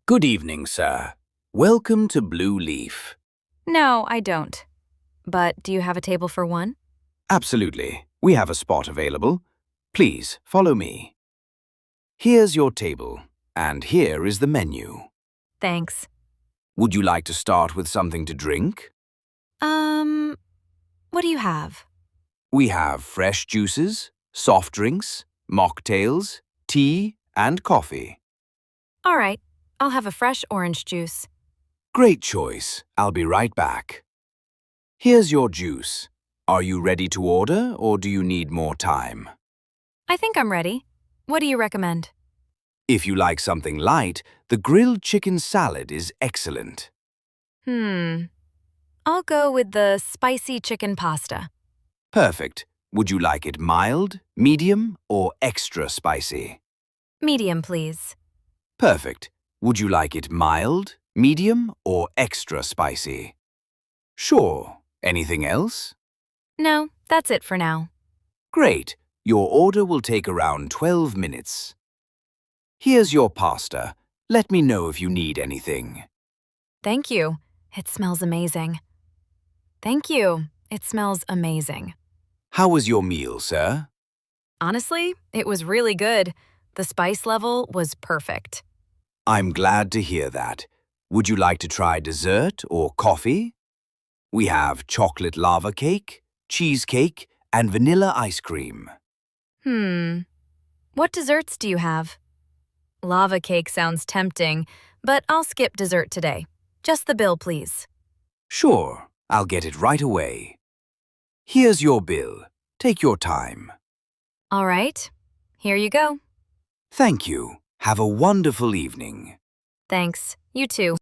Good evening, sir. Welcome to Blue Leaf. No, I don't. But do you have a table for one? Absolutely. We have a spot available. Please, follow me. Here's your table, and here is the menu. Thanks. Would you like to start with something to drink? What do you have? We have fresh juices, soft drinks, mocktails, tea, and coffee. All right, I'll have a fresh orange juice. Great choice. I'll be right back. Here's your juice. Are you ready to order, or do you need more time? I think I'm ready. What do you recommend? If you like something light, the grilled chicken salad is excellent. I'll go with the spicy chicken pasta. Perfect. Would you like it mild, medium, or extra spicy? Medium, please. Perfect. Would you like it mild, medium, or extra spicy? Sure. Anything else? No, that's it for now. Great. Your order will take around 12 minutes. Here's your pasta. Let me know if you need anything. Thank you. It smells amazing. Thank you. It smells amazing. How was your meal, sir? Honestly, it was really good. The spice level was perfect. I'm glad to hear that. Would you like to try dessert or coffee? We have chocolate lava cake, cheesecake, and vanilla ice cream. What desserts do you have? Lava cake sounds tempting, but I'll skip dessert today. Just the bill, please. Sure, I'll get it right away. Here's your bill. Take your time. All right, here you go. Thank you. Have a wonderful evening. Thanks. You too.